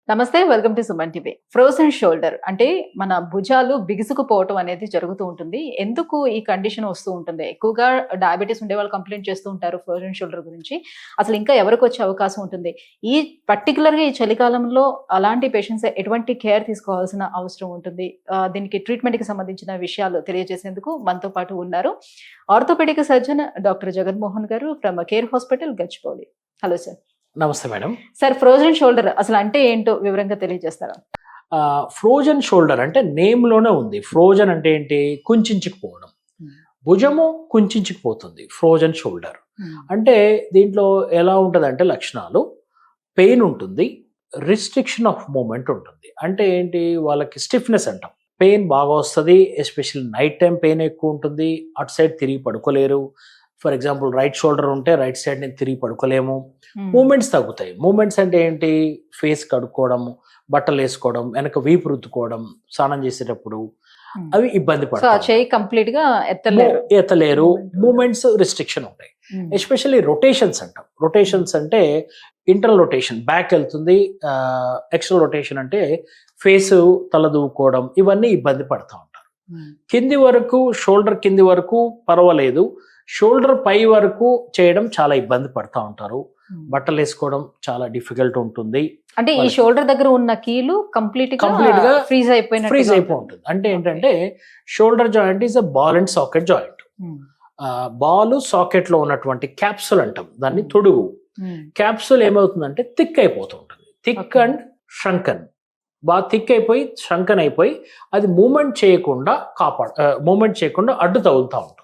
నమస్తే. Welcome to Suman TV. Frozen shoulder అంటే మన భుజాలు బిగుసుకుపోవటం అనేది జరుగుతూ ఉంటుంది. ఎందుకు ఈ కండిషన్ వస్తూ ఉంటుంది? ఎక్కువగా డయాబెటిస్ ఉండే వాళ్ళు కంప్లైంట్ చేస్తూ ఉంటారు ఫ్రోజన్ షోల్డర్ గురించి. అసలు ఇంకా ఎవరికి వచ్చే అవకాశం ఉంటుంది? ఈ పర్టికులర్‌గా ఈ చలికాలంలో అలాంటి పేషెంట్స్ ఎటువంటి కేర్ తీసుకోవాల్సిన అవసరం ఉంటుంది? దీనికి ట్రీట్మెంట్‌కి సంబంధించిన విషయాలు తెలియజేసేందుకు మనతో పాటు ఉన్నారు. ఆర్థోపెడిక్ సర్జన్ డాక్టర్ జగన్మోహన్ గారు from care hospital Gachibowli. Hello sir. నమస్తే మేడం. సార్, ఫ్రోజన్ షోల్డర్ అసలు అంటే ఏంటో వివరంగా తెలియజేస్తారా? ఫ్రోజన్ షోల్డర్ అంటే నేమ్ లోనే ఉంది. ఫ్రోజన్ అంటే ఏంటి? కుంచుకుపోవడం. భుజము కుంచుకుపోతుంది. ఫ్రోజన్ షోల్డర్ అంటే దీంట్లో ఎలా ఉంటుంది అంటే లక్షణాలు పెయిన్ ఉంటుంది, రిస్ట్రిక్షన్ ఆఫ్ మూమెంట్ ఉంటుంది. అంటే ఏంటి? వాళ్ళకి స్టిఫ్నెస్ అంటాం. పెయిన్ బాగా వస్తుంది. ఎస్పెషల్లీ నైట్ టైం పెయిన్ ఎక్కువ ఉంటుంది. అటు సైడ్ తిరిగి పడుకోలేరు. ఫర్ ఎగ్జాంపుల్ రైట్ షోల్డర్ ఉంటే రైట్ సైడ్ నేను తిరిగి పడుకోలేము. మూమెంట్స్ తగ్గుతాయి. మూమెంట్స్ అంటే ఏంటి? ఫేస్ కడుక్కోవడం, బట్టలు వేసుకోవడం, వెనక వీపు రుద్దుకోవడం, స్నానం చేసేటప్పుడు అవి ఇబ్బంది పడతాయి. కంప్లీట్ గా ఎత్తలేరు. మూమెంట్స్ రిస్ట్రిక్షన్ ఉంటాయి. ఎస్పెషల్లీ రొటేషన్స్ అంటాం. రొటేషన్స్ అంటే ఇంటర్నల్ రొటేషన్ బ్యాక్ వెళ్తుంది, ఎక్స్టర్నల్ రొటేషన్ అంటే ఫేస్ తల దూకోవడం, ఇవన్నీ ఇబ్బంది పడతా ఉంటారు. కింది వరకు షోల్డర్ కింది వరకు పర్వాలేదు, షోల్డర్ పై వరకు చేయడం చాలా ఇబ్బంది పడతా ఉంటారు. బట్టలు వేసుకోవడం చాలా డిఫికల్ట్ ఉంటుంది. అంటే ఈ షోల్డర్ దగ్గర ఉన్న కీలు కంప్లీట్ గా ఫ్రీజ్ అయిపోతుంది. అంటే ఏంటంటే shoulder joint is a ball and socket joint. Ball socket లో ఉన్నటువంటి క్యాప్సుల్ అంటాం దాన్ని, తొడుగు. క్యాప్సుల్ ఏమవుతుందంటే థిక్ అయిపోతూ ఉంటుంది. Thick and shrunken. బాగా థిక్ అయిపోయి ష్రంకన్ అయిపోయి అది మూమెంట్ చేయకుండా మూమెంట్ చేయకుండా అడ్డు తగులుతూ ఉంటుంది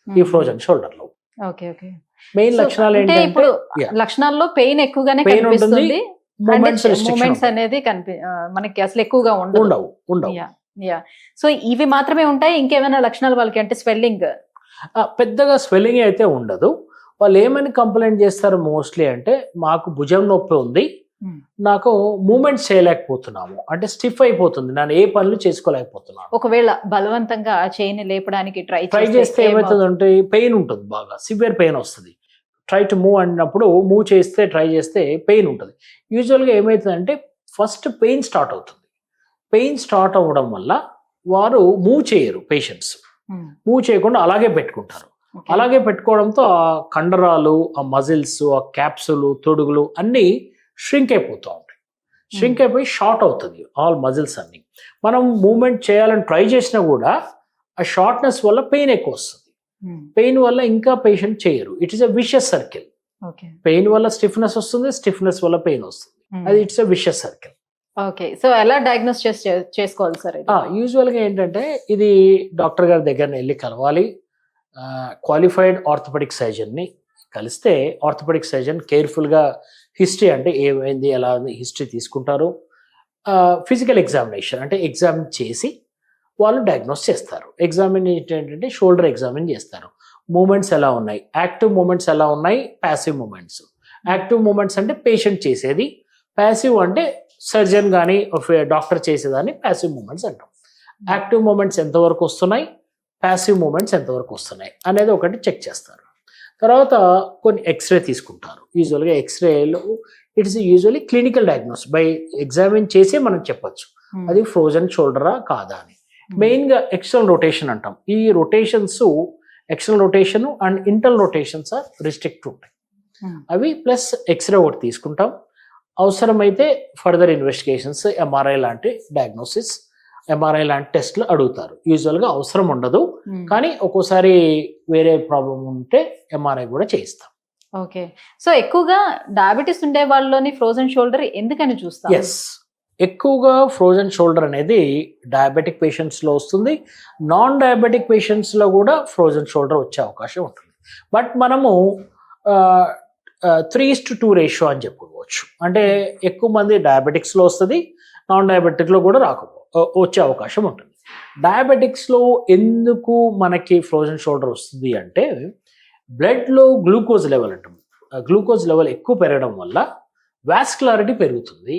ఈ ఫ్రోజన్ షోల్డర్ లో. మెయిన్ లక్షణాలు ఏంటంటే ఇప్పుడు లక్షణాల్లో పెయిన్ ఎక్కువగానే కనిపిస్తుంది. మూమెంట్స్ అనేది మనకి అసలు ఎక్కువగా ఉండవు. సో ఇవి మాత్రమే ఉంటాయి. ఇంకేమైనా లక్షణాలు వాళ్ళకి అంటే స్వెల్లింగ్? పెద్దగా స్వెల్లింగ్ అయితే ఉండదు. వాళ్ళు ఏమని కంప్లైంట్ చేస్తారు మోస్ట్లీ అంటే, మాకు భుజం నొప్పి ఉంది, నాకు మూమెంట్స్ చేయలేకపోతున్నాము, అంటే స్టిఫ్ అయిపోతుంది, నేను ఏ పనులు చేసుకోలేకపోతున్నాను. ఒకవేళ బలవంతంగా ఆ చేయిని లేపడానికి ట్రై చేస్తే ఏమవుతుంది అంటే పెయిన్ ఉంటుంది, బాగా సివియర్ పెయిన్ వస్తుంది. ట్రై టు మూవ్ అన్నప్పుడు ట్రై చేస్తే పెయిన్ ఉంటుంది. యూజువల్గా ఏమవుతుందంటే ఫస్ట్ పెయిన్ స్టార్ట్ అవుతుంది. పెయిన్ స్టార్ట్ అవ్వడం వల్ల వారు మూవ్ చేయరు. పేషెంట్స్ మూవ్ చేయకుండా అలాగే పెట్టుకుంటారు. అలాగే పెట్టుకోవడంతో ఆ కండరాలు, ఆ మజిల్స్, ఆ క్యాప్సులు, తొడుగులు అన్నీ ష్రింక్ అయిపోతూ ఉంటాయి. ష్రింక్ అయిపోయి షార్ట్ అవుతుంది ఆల్ మజిల్స్ అన్ని. మనం మూమెంట్ చేయాలని ట్రై చేసినా కూడా ఆ షార్ట్నెస్ వల్ల పెయిన్ ఎక్కువ వస్తుంది. పెయిన్ వల్ల ఇంకా పేషెంట్ చేయరు. It is a vicious circle. Pain వల్ల స్టిఫ్నెస్ వస్తుంది, స్టిఫ్నెస్ వల్ల పెయిన్ వస్తుంది. అది it's a vicious circle. Okay. So ఎలా డయాగ్నోస్ చేసుకోవాలి సార్? యూజువల్గా ఏంటంటే ఇది డాక్టర్ గారి దగ్గర వెళ్ళి కలవాలి. క్వాలిఫైడ్ ఆర్థోపెడిక్ సర్జన్ని కలిస్తే ఆర్థోపెడిక్ సర్జన్ కేర్ఫుల్గా హిస్టరీ అంటే ఏమైంది, ఎలా ఉంది హిస్టరీ తీసుకుంటారు. ఫిజికల్ ఎగ్జామినేషన్ అంటే ఎగ్జామిన్ చేసి వాళ్ళు డయాగ్నోస్ చేస్తారు. ఎగ్జామినేషన్ ఏంటంటే షోల్డర్ ఎగ్జామిన్ చేస్తారు. మూమెంట్స్ ఎలా ఉన్నాయి, యాక్టివ్ మూమెంట్స్ ఎలా ఉన్నాయి, ప్యాసివ్ మూమెంట్స్. యాక్టివ్ మూమెంట్స్ అంటే పేషెంట్ చేసేది, ప్యాసివ్ అంటే సర్జన్ కానీ డాక్టర్ చేసేదాన్ని ప్యాసివ్ మూమెంట్స్ అంటాం. యాక్టివ్ మూమెంట్స్ ఎంతవరకు వస్తున్నాయి, ప్యాసివ్ మూమెంట్స్ ఎంతవరకు వస్తున్నాయి అనేది ఒకటి చెక్ చేస్తారు. తర్వాత కొన్ని ఎక్స్రే తీసుకుంటారు. యూజువల్గా ఎక్స్రేలో it's usually clinical diagnose by examine చేసి మనం చెప్పచ్చు అది ఫ్రోజన్ షోల్డరా కాదా అని. మెయిన్గా ఎక్స్టర్నల్ రొటేషన్ అంటాం. ఈ rotations external rotation and internal rotations are restrict ఉంటాయి. అవి ప్లస్ ఎక్స్రే ఒకటి తీసుకుంటాం. అవసరమైతే ఫర్దర్ ఇన్వెస్టిగేషన్స్, ఎంఆర్ఐ లాంటి డయాగ్నోసిస్, ఎంఆర్ఐ లాంటి టెస్ట్లు అడుగుతారు. యూజువల్గా అవసరం ఉండదు, కానీ ఒక్కోసారి వేరే ప్రాబ్లం ఉంటే ఎంఆర్ఐ కూడా చేయిస్తాం. ఓకే. సో ఎక్కువగా డయాబెటీస్ ఉండే వాళ్ళలోని ఫ్రోజన్ షోల్డర్ ఎందుకని చూస్తాం? ఎస్, ఎక్కువగా ఫ్రోజన్ షోల్డర్ అనేది డయాబెటిక్ పేషెంట్స్లో వస్తుంది. నాన్ డయాబెటిక్ పేషెంట్స్లో కూడా ఫ్రోజన్ షోల్డర్ వచ్చే అవకాశం ఉంటుంది. బట్ మనము 3:2 రేషియో అని చెప్పుకోవచ్చు. అంటే ఎక్కువ మంది డయాబెటిక్స్లో వస్తుంది, నాన్ డయాబెటిక్లో కూడా వచ్చే అవకాశం ఉంటుంది. డయాబెటిక్స్లో ఎందుకు మనకి ఫ్రోజన్ షోల్డర్ వస్తుంది అంటే బ్లడ్లో గ్లూకోజ్ లెవెల్ అంటాం. గ్లూకోజ్ లెవెల్ ఎక్కువ పెరగడం వల్ల వాస్కులారిటీ పెరుగుతుంది,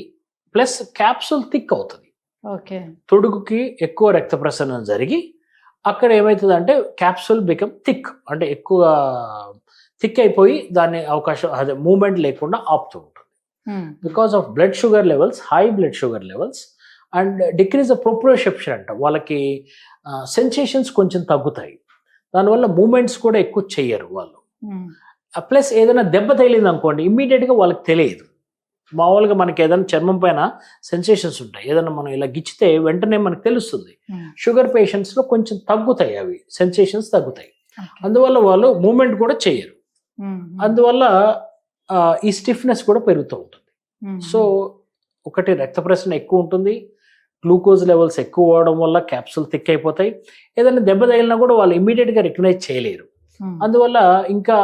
ప్లస్ క్యాప్సూల్ థిక్ అవుతుంది. తొడుగుకి ఎక్కువ రక్త ప్రసరణ జరిగి అక్కడ ఏమవుతుంది క్యాప్సూల్ బికమ్ థిక్, అంటే ఎక్కువ థిక్ అయిపోయి దాన్ని అవకాశం అదే మూమెంట్ లేకుండా ఆపుతూ ఉంటుంది. Because of blood sugar levels, high blood sugar levels and decrease the proprioception అంట, వాళ్ళకి సెన్సేషన్స్ కొంచెం తగ్గుతాయి, దానివల్ల మూమెంట్స్ కూడా ఎక్కువ చెయ్యరు వాళ్ళు. ప్లస్ ఏదైనా దెబ్బ తగిలింది అనుకోండి ఇమ్మీడియట్గా వాళ్ళకి తెలియదు. మామూలుగా మనకి ఏదైనా చర్మం పైన సెన్సేషన్స్ ఉంటాయి, ఏదైనా మనం ఇలా గిచ్చితే వెంటనే మనకు తెలుస్తుంది. షుగర్ పేషెంట్స్లో కొంచెం తగ్గుతాయి, అవి సెన్సేషన్స్ తగ్గుతాయి, అందువల్ల వాళ్ళు మూమెంట్ కూడా చేయరు, అందువల్ల ఈ స్టిఫ్నెస్ కూడా పెరుగుతూ ఉంటుంది. సో ఒకటి రక్త ప్రసరణ ఎక్కువ ఉంటుంది, గ్లూకోజ్ లెవెల్స్ ఎక్కువ అవడం వల్ల క్యాప్సూల్ థిక్ అయిపోతాయి, ఏదైనా దెబ్బ తగిలినా కూడా వాళ్ళు ఇమీడియట్గా రికగ్నైజ్ చేయలేరు, అందువల్ల ఇంకా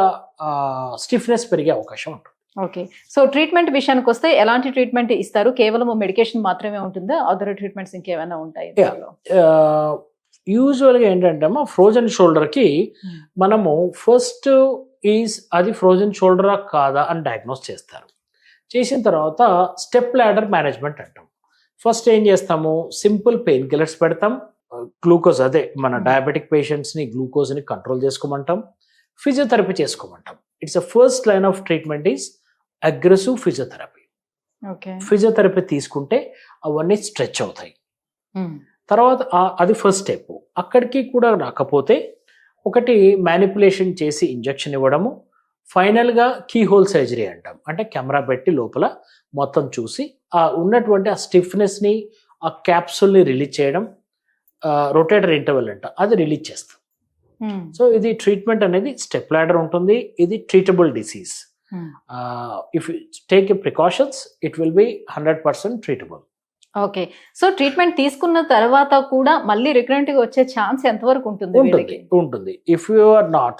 స్టిఫ్నెస్ పెరిగే అవకాశం ఉంటుంది. ఓకే, సో ట్రీట్మెంట్ విషయానికి వస్తే ఎలాంటి ట్రీట్మెంట్ ఇస్తారు? కేవలం మెడికేషన్ మాత్రమే ఉంటుందా, అదర్ ట్రీట్మెంట్స్ ఇంకేమైనా ఉంటాయి? యూజువల్గా ఏంటంటే అమ్మా, ఫ్రోజన్ షోల్డర్కి మనము ఫస్ట్ అది ఫ్రోజన్ షోల్డరా కాదా అని డయాగ్నోస్ చేస్తారు. చేసిన తర్వాత స్టెప్ లాడర్ మేనేజ్మెంట్ అంటాం. ఫస్ట్ ఏం చేస్తాము, సింపుల్ పెయిన్ కిల్లర్స్ పెడతాం, గ్లూకోజ్ అదే మన డయాబెటిక్ పేషెంట్స్ని గ్లూకోజ్ని కంట్రోల్ చేసుకోమంటాం, ఫిజియోథెరపీ చేసుకోమంటాం. It's a first line of treatment is aggressive physiotherapy. Physiotherapy తీసుకుంటే అవన్నీ స్ట్రెచ్ అవుతాయి. తర్వాత అది ఫస్ట్ స్టెప్. అక్కడికి కూడా రాకపోతే ఒకటి మ్యానిపులేషన్ చేసి ఇంజెక్షన్ ఇవ్వడము, ఫైనల్గా కీ హోల్ సర్జరీ అంటాం, అంటే కెమెరా పెట్టి లోపల మొత్తం చూసి ఉన్నటువంటి ఆ స్టిఫ్నెస్ని, ఆ క్యాప్సూల్ని రిలీజ్ చేయడం, రొటేటర్ ఇంటర్వెల్ అంట, అది రిలీజ్ చేస్తాం. సో ఇది ట్రీట్మెంట్ అనేది స్టెప్ లాడర్ ఉంటుంది, ఇది treatable disease. If you take a precautions it will be 100% treatable. Okay, so treatment తీసుకున్న తర్వాత కూడా మళ్ళీ రికరెంట్ గా వచ్చే ఛాన్స్ ఎంతవరకు ఉంటుంది? ఉంటుంది. ఇఫ్ యు ఆర్ నాట్,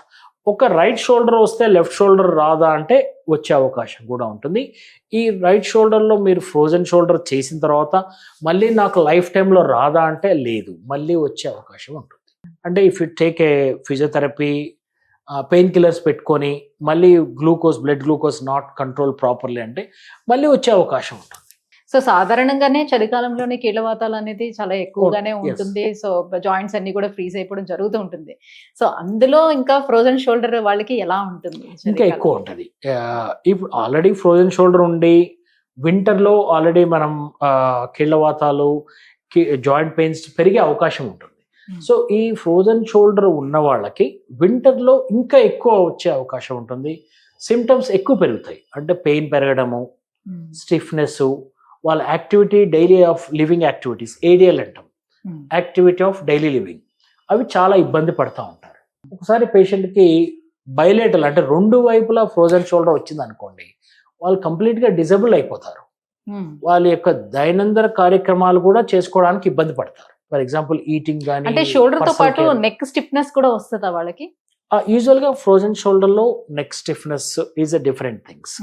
ఒక రైట్ షోల్డర్ వస్తే లెఫ్ట్ షోల్డర్ రాదా అంటే వచ్చే అవకాశం కూడా ఉంటుంది. ఈ రైట్ షోల్డర్లో మీరు ఫ్రోజన్ షోల్డర్ చేసిన తర్వాత మళ్ళీ నాకు లైఫ్ టైంలో రాదా అంటే లేదు, మళ్ళీ వచ్చే అవకాశం ఉంటుంది. అంటే if you take a physiotherapy, pain killers పెట్టుకొని మళ్ళీ blood glucose not control properly అంటే మళ్ళీ వచ్చే అవకాశం ఉంటుంది. సో సాధారణంగానే చలికాలంలోనే కీళ్ళవాతాలు అనేది చాలా ఎక్కువగానే ఉంటుంది. సో జాయింట్స్ అన్ని కూడా ఫ్రీజ్ అయిపోవడం జరుగుతూ ఉంటుంది. సో అందులో ఇంకా ఫ్రోజన్ షోల్డర్ వాళ్ళకి ఎలా ఉంటుంది? ఇంకా ఎక్కువ ఉంటుంది. ఇప్పుడు ఆల్రెడీ ఫ్రోజన్ షోల్డర్ ఉండి వింటర్లో ఆల్రెడీ మనం కీళ్ళవాతాలు, జాయింట్ పెయిన్స్ పెరిగే అవకాశం ఉంటుంది. సో ఈ ఫ్రోజన్ షోల్డర్ ఉన్న వాళ్ళకి వింటర్లో ఇంకా ఎక్కువ వచ్చే అవకాశం ఉంటుంది. సిమ్టమ్స్ ఎక్కువ పెరుగుతాయి, అంటే పెయిన్ పెరగడము, స్టిఫ్నెస్, వాళ్ళ activity, daily of living activities, ADL అంటాం, యాక్టివిటీ ఆఫ్ డైలీ లివింగ్, అవి చాలా ఇబ్బంది పడుతూ ఉంటారు. ఒకసారి పేషెంట్కి బైలేటరల్ అంటే రెండు వైపులా ఫ్రోజన్ షోల్డర్ వచ్చింది అనుకోండి, వాళ్ళు కంప్లీట్గా డిజబుల్ అయిపోతారు. వాళ్ళ యొక్క దైనందిన కార్యక్రమాలు కూడా చేసుకోవడానికి ఇబ్బంది పడతారు. ఫర్ ఎగ్జాంపుల్ ఈటింగ్ కానీ. అంటే షోల్డర్ తో పాటు నెక్ స్టిఫ్నెస్ కూడా వస్తుందా వాళ్ళకి? యూజువల్గా ఫ్రోజన్ షోల్డర్లో neck stiffness is a different things.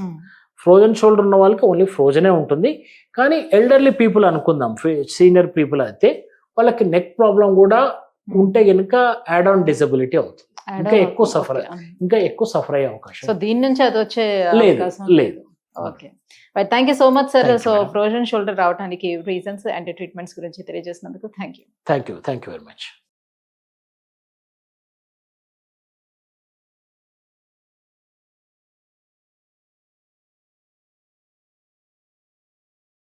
Frozen shoulder ఉన్న వాళ్ళకి ఓన్లీ ఫ్రోజనే ఉంటుంది, కానీ ఎల్డర్లీ పీపుల్ అనుకుందాం, సీనియర్ పీపుల్ అయితే వాళ్ళకి నెక్ ప్రాబ్లం కూడా ఉంటే కనుక యాడ్ ఆన్ డిజబిలిటీ అవుతుంది, ఇంకా ఎక్కువ సఫర్ అయ్యే అవకాశం. సో దీని నుంచి అది వచ్చే లేదు. Okay, thank you so much sir. So frozen shoulder రావడానికి రీజన్స్ అండ్ ట్రీట్మెంట్స్ గురించి తెలియజేసినందుకు thank you. Thank you very much.